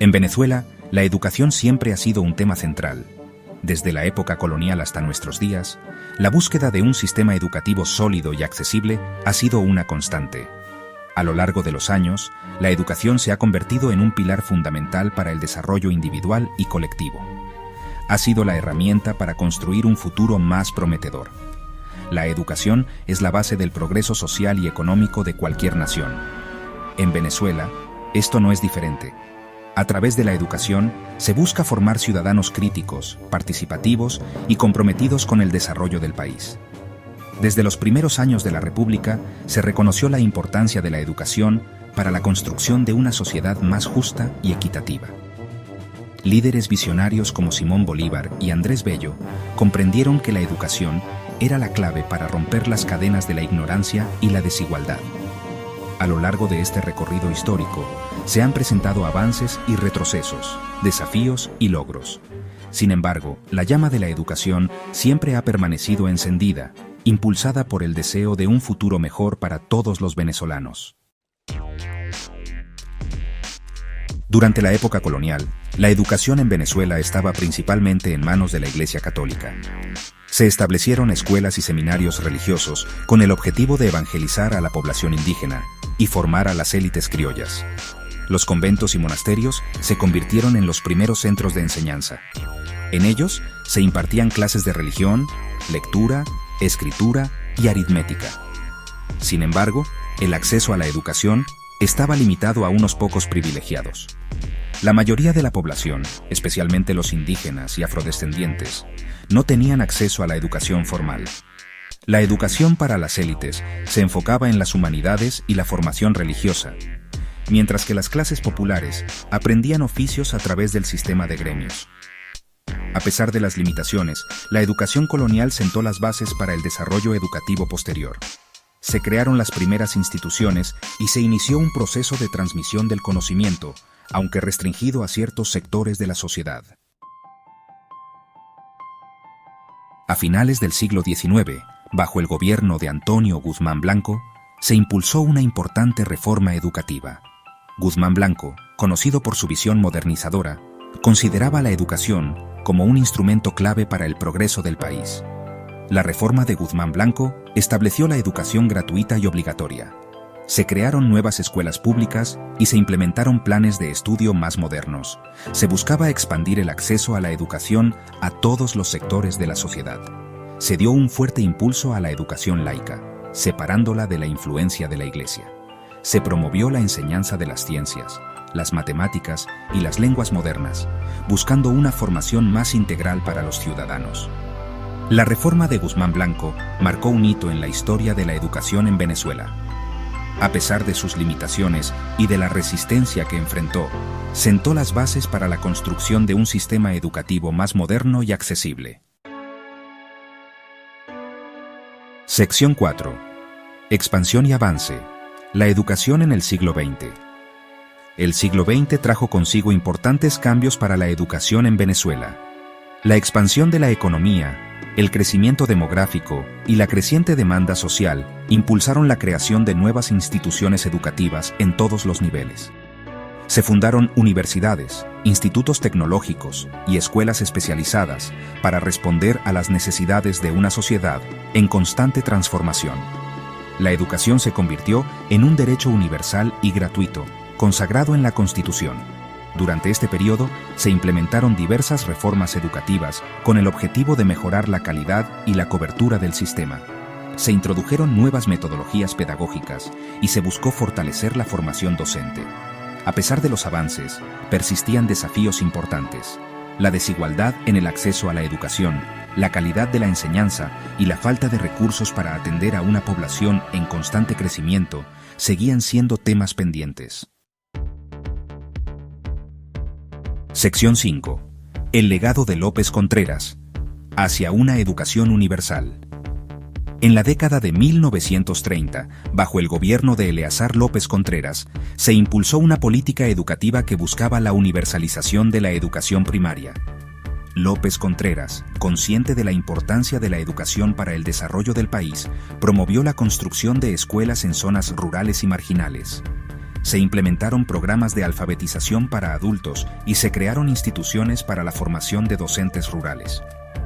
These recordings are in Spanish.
En Venezuela, la educación siempre ha sido un tema central. Desde la época colonial hasta nuestros días, la búsqueda de un sistema educativo sólido y accesible ha sido una constante. A lo largo de los años, la educación se ha convertido en un pilar fundamental para el desarrollo individual y colectivo. Ha sido la herramienta para construir un futuro más prometedor. La educación es la base del progreso social y económico de cualquier nación. En Venezuela, esto no es diferente. A través de la educación, se busca formar ciudadanos críticos, participativos y comprometidos con el desarrollo del país. Desde los primeros años de la República, se reconoció la importancia de la educación para la construcción de una sociedad más justa y equitativa. Líderes visionarios como Simón Bolívar y Andrés Bello comprendieron que la educación era la clave para romper las cadenas de la ignorancia y la desigualdad. A lo largo de este recorrido histórico, se han presentado avances y retrocesos, desafíos y logros. Sin embargo, la llama de la educación siempre ha permanecido encendida, impulsada por el deseo de un futuro mejor para todos los venezolanos. Durante la época colonial, la educación en Venezuela estaba principalmente en manos de la Iglesia Católica. Se establecieron escuelas y seminarios religiosos con el objetivo de evangelizar a la población indígena y formar a las élites criollas. Los conventos y monasterios se convirtieron en los primeros centros de enseñanza. En ellos se impartían clases de religión, lectura, escritura y aritmética. Sin embargo, el acceso a la educación estaba limitado a unos pocos privilegiados. La mayoría de la población, especialmente los indígenas y afrodescendientes, no tenían acceso a la educación formal. La educación para las élites se enfocaba en las humanidades y la formación religiosa, mientras que las clases populares aprendían oficios a través del sistema de gremios. A pesar de las limitaciones, la educación colonial sentó las bases para el desarrollo educativo posterior. Se crearon las primeras instituciones y se inició un proceso de transmisión del conocimiento, aunque restringido a ciertos sectores de la sociedad. A finales del siglo XIX, bajo el gobierno de Antonio Guzmán Blanco, se impulsó una importante reforma educativa. Guzmán Blanco, conocido por su visión modernizadora, consideraba la educación como un instrumento clave para el progreso del país. La reforma de Guzmán Blanco estableció la educación gratuita y obligatoria. Se crearon nuevas escuelas públicas y se implementaron planes de estudio más modernos. Se buscaba expandir el acceso a la educación a todos los sectores de la sociedad. Se dio un fuerte impulso a la educación laica, separándola de la influencia de la Iglesia. Se promovió la enseñanza de las ciencias, las matemáticas y las lenguas modernas, buscando una formación más integral para los ciudadanos. La reforma de Guzmán Blanco marcó un hito en la historia de la educación en Venezuela. A pesar de sus limitaciones y de la resistencia que enfrentó, sentó las bases para la construcción de un sistema educativo más moderno y accesible. Sección 4. Expansión y avance. La educación en el siglo XX. El siglo XX trajo consigo importantes cambios para la educación en Venezuela. La expansión de la economía, el crecimiento demográfico y la creciente demanda social impulsaron la creación de nuevas instituciones educativas en todos los niveles. Se fundaron universidades, institutos tecnológicos y escuelas especializadas para responder a las necesidades de una sociedad en constante transformación. La educación se convirtió en un derecho universal y gratuito, consagrado en la Constitución. Durante este periodo, se implementaron diversas reformas educativas con el objetivo de mejorar la calidad y la cobertura del sistema. Se introdujeron nuevas metodologías pedagógicas y se buscó fortalecer la formación docente. A pesar de los avances, persistían desafíos importantes. La desigualdad en el acceso a la educación, la calidad de la enseñanza y la falta de recursos para atender a una población en constante crecimiento seguían siendo temas pendientes. Sección 5. El legado de López Contreras. Hacia una educación universal. En la década de 1930, bajo el gobierno de Eleazar López Contreras, se impulsó una política educativa que buscaba la universalización de la educación primaria. López Contreras, consciente de la importancia de la educación para el desarrollo del país, promovió la construcción de escuelas en zonas rurales y marginales. Se implementaron programas de alfabetización para adultos y se crearon instituciones para la formación de docentes rurales.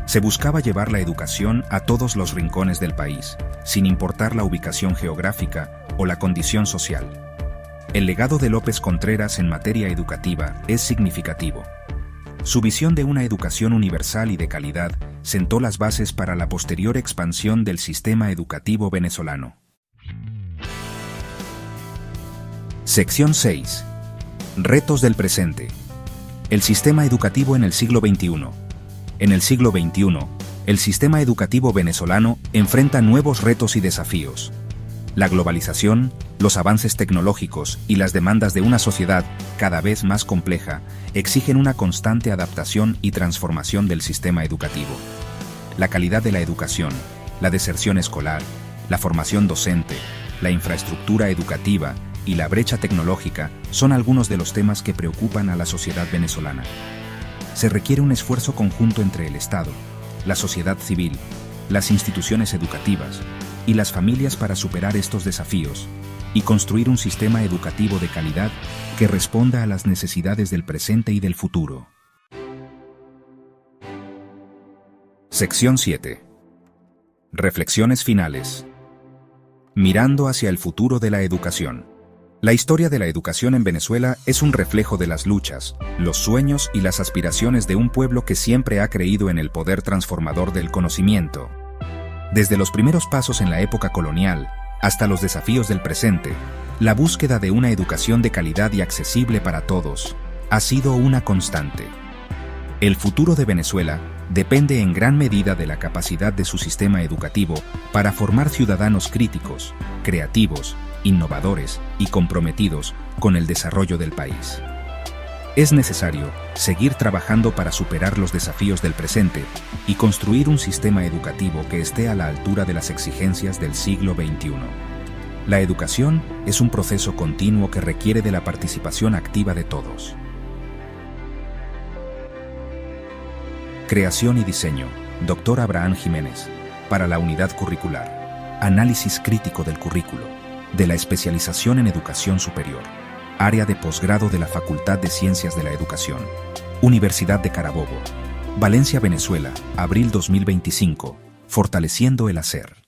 Se buscaba llevar la educación a todos los rincones del país, sin importar la ubicación geográfica o la condición social. El legado de López Contreras en materia educativa es significativo. Su visión de una educación universal y de calidad sentó las bases para la posterior expansión del sistema educativo venezolano. Sección 6. Retos del presente. El sistema educativo en el siglo XXI. En el siglo XXI, el sistema educativo venezolano enfrenta nuevos retos y desafíos. La globalización, los avances tecnológicos y las demandas de una sociedad cada vez más compleja exigen una constante adaptación y transformación del sistema educativo. La calidad de la educación, la deserción escolar, la formación docente, la infraestructura educativa y la brecha tecnológica son algunos de los temas que preocupan a la sociedad venezolana. Se requiere un esfuerzo conjunto entre el Estado, la sociedad civil, las instituciones educativas y las familias para superar estos desafíos y construir un sistema educativo de calidad que responda a las necesidades del presente y del futuro. Sección 7. Reflexiones finales. Mirando hacia el futuro de la educación. La historia de la educación en Venezuela es un reflejo de las luchas, los sueños y las aspiraciones de un pueblo que siempre ha creído en el poder transformador del conocimiento. Desde los primeros pasos en la época colonial hasta los desafíos del presente, la búsqueda de una educación de calidad y accesible para todos ha sido una constante. El futuro de Venezuela depende en gran medida de la capacidad de su sistema educativo para formar ciudadanos críticos, creativos, innovadores y comprometidos con el desarrollo del país. Es necesario seguir trabajando para superar los desafíos del presente y construir un sistema educativo que esté a la altura de las exigencias del siglo XXI. La educación es un proceso continuo que requiere de la participación activa de todos. Creación y diseño, Dr. Abraham Jiménez, para la unidad curricular. Análisis crítico del currículo, de la especialización en educación superior. Área de posgrado de la Facultad de Ciencias de la Educación. Universidad de Carabobo. Valencia, Venezuela, abril 2025. Fortaleciendo el hacer.